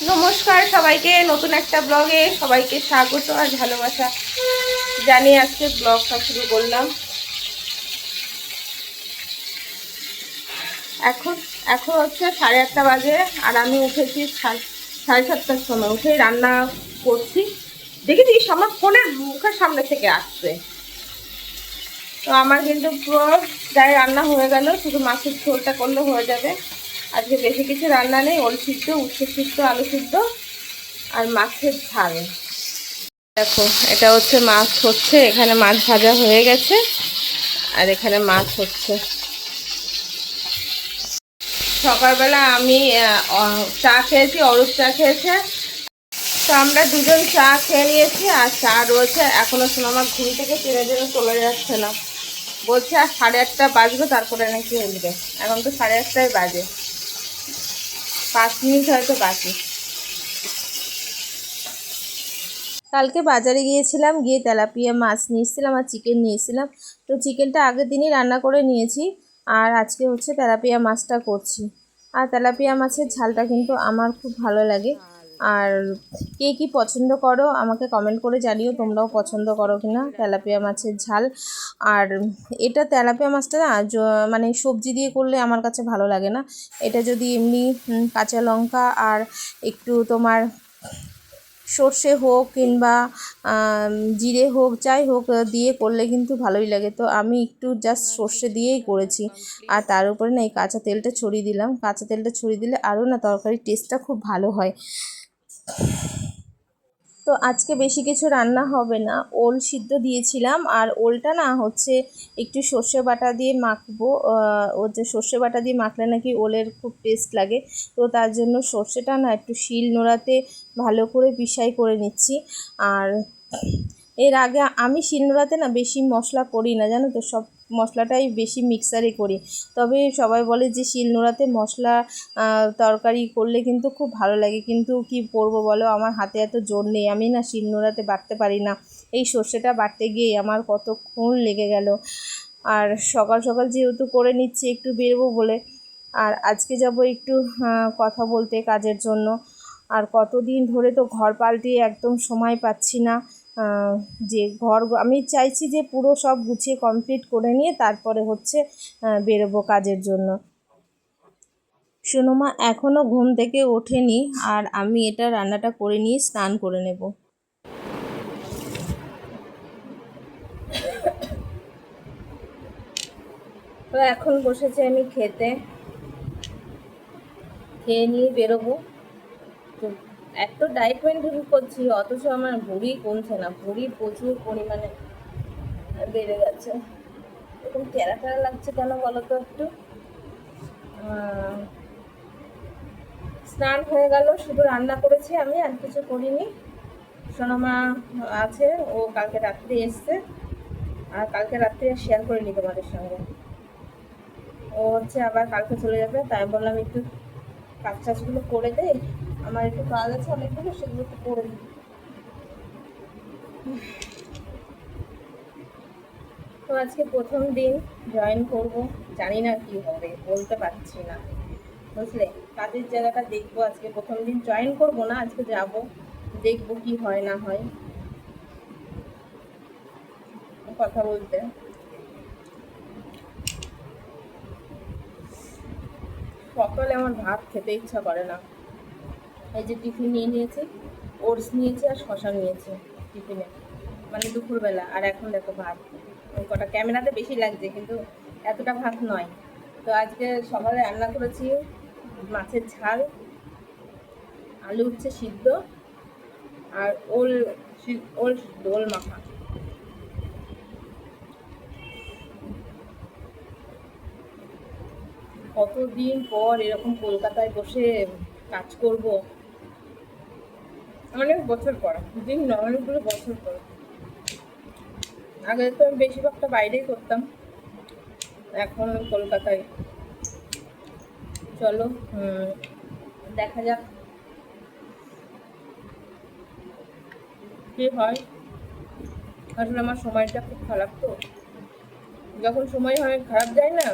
নমস্কার সবাইকে, নতুন একটা ব্লগে সবাইকে স্বাগত আর ভালোবাসা জানিয়ে আজকে ব্লগটা শুরু করলাম। এখন এখন হচ্ছে 8:30 বাজে আর আমি উঠেছি 7:30টার সময়। উঠে রান্না করছি, দেখেছিস আমার ফোনের মুখের সামনে থেকে আসছে। তো আমার কিন্তু পুরো প্রায় রান্না হয়ে গেল, শুধু মাছের ঝোলটা করলে হয়ে যাবে। আজকে বেশি কিছু রান্না নেই, ওল সিদ্ধ, উচ্ছে সিদ্ধ, আলু সিদ্ধ আর মাছের ঝাল। দেখো, এটা হচ্ছে মাছ হচ্ছে, এখানে মাছ ভাজা হয়ে গেছে আর এখানে মাছ হচ্ছে। সকালবেলা আমি চা খেয়েছি, অরূপ চা খেয়েছে। তো আমরা দুজন চা খেয়ে নিয়েছি আর চা রয়েছে এখনো। সোনামা ঘুম থেকে টেনে টেনে চলে যাচ্ছে না, বলছে আর 8:30 বাজবে তারপরে নাকি উঠবে। এখন তো 8:30 বাজে, 5 মিনিট হয়তো বাকি। কালকে বাজারে গিয়েছিলাম, গিয়ে তেলাপিয়া মাছ নিয়েছিলাম আর চিকেন নিয়েছিলাম। তো চিকেনটা আগের দিনই রান্না করে নিয়েছি আর আজকে হচ্ছে তেলাপিয়া মাছটা করছি। আর তেলাপিয়া মাছের ঝালটা কিন্তু আমার খুব ভালো লাগে। আর কে কী পছন্দ করো আমাকে কমেন্ট করে জানিও, তোমরাও পছন্দ করো কিনা তেলাপিয়া মাছের ঝাল। আর এটা তেলাপিয়া মাছটা না মানে সবজি দিয়ে করলে আমার কাছে ভালো লাগে না। এটা যদি এমনি কাঁচা লঙ্কা আর একটু তোমার সর্ষে হোক কিংবা জিরে হোক, যাই হোক দিয়ে করলে কিন্তু ভালোই লাগে। তো আমি একটু জাস্ট সর্ষে দিয়েই করেছি আর তার উপরে না এই কাঁচা তেলটা ছড়িয়ে দিলাম। কাঁচা তেলটা ছড়িয়ে দিলে আরও না তরকারির টেস্টটা খুব ভালো হয়। তো আজকে বেশি কিছু রান্না হবে না, ওল সিদ্ধ দিয়েছিলাম আর ওলটা না হচ্ছে একটু সর্ষে বাটা দিয়ে মাখবো। ও যে সর্ষে বাটা দিয়ে মাখলে নাকি ওলের খুব টেস্ট লাগে। তো তার জন্য সর্ষেটা না একটু শিল নোড়াতে ভালো করে পিষাই করে নিচ্ছি। আর এর আগে আমি শিলনোড়াতে না বেশি মশলা করি না, জানো তো, সব মশলাটাই বেশি মিক্সারে করি। তবে সবাই বলে যে শিলনোড়াতে মশলা তরকারি করলে কিন্তু খুব ভালো লাগে, কিন্তু কি করবো বলো, আমার হাতে এত জোর নেই, আমি না শিলনোড়াতে বাটতে পারি না। এই সর্ষেটা বাটতে গিয়ে আমার কতক্ষণ লেগে গেল। আর সকাল সকাল যেহেতু করে নিচ্ছি একটু বেরোবো বলে, আর আজকে যাব একটু কথা বলতে কাজের জন্য। আর কতদিন ধরে তো ঘর পাল্টিয়ে একদম সময় পাচ্ছি না। যে ঘর আমি চাইছি যে পুরো সব গুছিয়ে কমপ্লিট করে নিয়ে তারপরে হচ্ছে বেরোবো কাজের জন্য। সোনুমা এখনও ঘুম থেকে ওঠেনি আর আমি এটা রান্নাটা করে নিয়ে স্নান করে নেব। তো এখন বসেছি আমি খেতে, খেয়ে নিয়ে বেরোবো। তো এত ডায়েট মেনটেন করছি অথচ আমার ভুঁড়ি কমছে না, ভুঁড়ি প্রচুর পরিমাণে বেড়ে গেছে। এরকম টেরা টেরা লাগছে কেন বলো তো একটু। স্নান হয়ে গেল, শুধু রান্না করেছি আমি, আর কিছু করিনি। সোনামা আছে, ও কালকে রাত্রে এসছে আর কালকে রাত্রে শেয়ার করিনি তোমাদের সঙ্গে। ও হচ্ছে আবার কালকে চলে যাবে, তাই বললাম একটু কাজ টাজগুলো করে দে, আমার একটু কাজ আছে অনেকগুলো, সেগুলো একটু করে দিই। তো আজকে প্রথম দিন জয়েন করব, জানি না কি হবে, বলতে পারছি না, বুঝলে। কাজের জায়গাটা দেখবো, আজকে প্রথম দিন জয়েন করব না, আজকে যাব, দেখবো কি হয় না হয়। কথা বলতে সকালে আমার ভাত খেতে ইচ্ছা করে না। এই যে টিফিন নিয়ে নিয়েছি, ওটস নিয়েছি আর শশা নিয়েছি টিফিনে, মানে দুপুরবেলা। আর এখন দেখো ভাত, ওই কটা ক্যামেরাতে বেশি লাগছে কিন্তু এতটা ভাত নয়। তো আজকে সকালে রান্না করেছি মাছের ঝাল, আলু উচ্ছে সিদ্ধ আর ওল ওল সিদ্ধ, ওল মাখা। কতদিন পর এরকম কলকাতায় বসে কাজ করব, অনেক বছর পর, দিন নয় অনেকগুলো বছর পর। আগে তো আমি বেশিরভাগটা বাইরেই করতাম, এখন কলকাতায়। চলো দেখা যাক কি হয়। আসলে আমার সময়টা খুব খারাপ, তো যখন সময় হয় খারাপ যায় না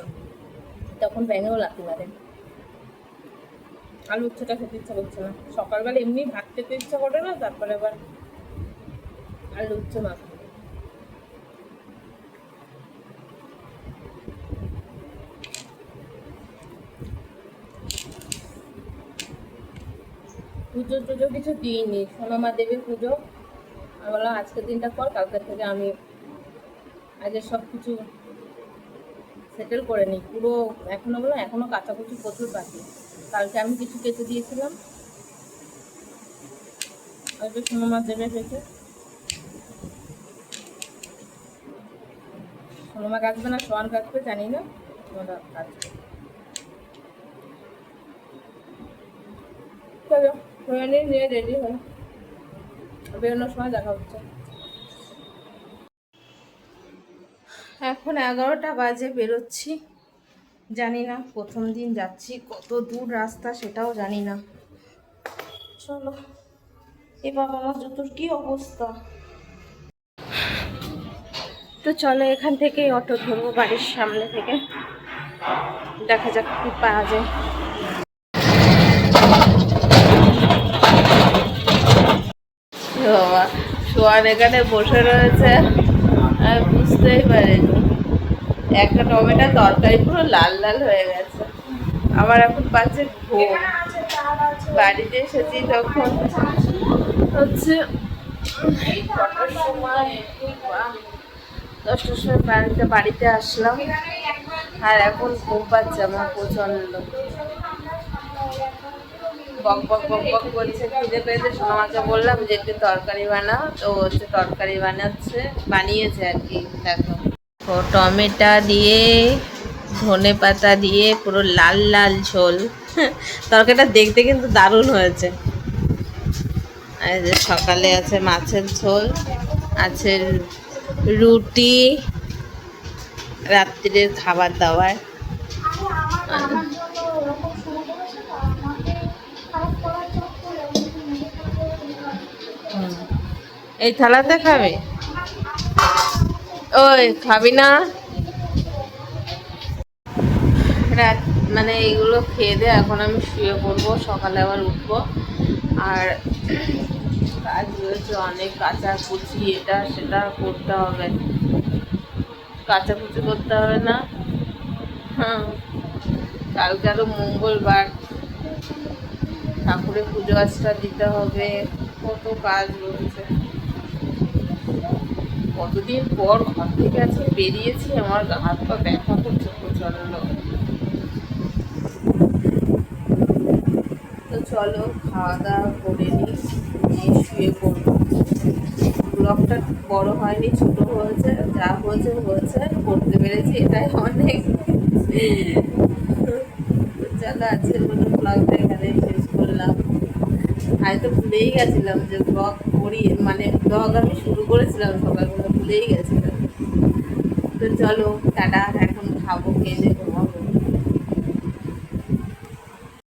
তখন ব্যাঙেও লাথি মারে। আলু উচ্ছেটা খেতে ইচ্ছা করছে না, সকালবেলা এমনি ভাত খেতে ইচ্ছা করে না, তারপরে আবার আলু উচ্ছে মাছ। পুজো টুজো কিছু দিইনি, সোনামা দেবী পুজো। আমি বললাম আজকের দিনটা পর, কালকের থেকে আমি আগে সব কিছু সেটেল করে নিই পুরো। এখনো বললাম এখনো কাচাকুচি প্রচুর বাকি। কালকে আমি কিছু কেটে দিয়েছিলাম, আজকে সোনামা দেবে পেয়েছে। সোনামা কাটবে না সোয়ান কাটবে জানি না, সোনামা কাটবে। চলো হয়ে নিয়ে রেডি হয়, বেরোনোর সময় দেখা হচ্ছে। এখন 11টা বাজে, বেরোচ্ছি। জানি না প্রথম দিন যাচ্ছি, কত দূর রাস্তা সেটাও জানি না। চলো। এ বাবা, আমার জুতোর কি অবস্থা। তো চলো এখান থেকে অটো ধরবো বাড়ির সামনে থেকে, দেখা যাক কি পাওয়া যায়। বাবা, সোয়ান এখানে বসে রয়েছে, আমি বুঝতেই পারিনি। একটা টমেটো তরকারি পুরো লাল লাল হয়ে গেছে। আমার এখন পাচ্ছে ঘুম। বাড়িতে এসেছি তখন হচ্ছে 10টার সময়, 10টার সময় বাড়িতে আসলাম, আর এখন ঘুম পাচ্ছে আমার প্রচন্ড। বক বক বক বক করছে, খিদে পেয়েছে। সোনামাকে বললাম যে একটু তরকারি বানাও, তো হচ্ছে তরকারি বানিয়েছে আর কি। দেখো টমেটো দিয়ে ধনে পাতা দিয়ে পুরো লাল লাল ঝোল। তরকারিটা দেখতে কিন্তু দারুণ হয়েছে। আর যে সকালে আছে মাছের ঝোল, আছে রুটি, রাত্রির খাবার দাবার। এই থালাতে খাবে? ওই খাবি না? রাত মানে এইগুলো খেয়ে দিয়ে এখন আমি শুয়ে পড়বো, সকালে আবার উঠবো। আর কাজ রয়েছে অনেক, কাচাকুচি এটা সেটা করতে হবে। কাচাকুচি করতে হবে না? হ্যাঁ, কালকে আরো মঙ্গলবার, ঠাকুরের পুজো আচটা দিতে হবে, কত কাজ রয়েছে। কতদিন পর ঘর থেকে আজকে বেরিয়েছি, আমার হাত পা ব্যথা করছে প্রচন্ড। তো চলো খাওয়া দাওয়া করে নিই, শুয়ে পড়বো। ব্লগটা বড় হয়নি, ছোট হয়েছে, যা হয়েছে হয়েছে, করতে পেরেছি এটাই অনেক। চলো আজকের মতো ব্লগটা এখানে শেষ করলাম। আমি তো ভুলেই গেছিলাম যে ব্লগ করি, মানে ব্লগ আমি শুরু করেছিলাম সকালবেলা, ভুলেই গেছিলাম। তো চলো টাটা, এখন খাবো, খেয়ে ঘুমাবো।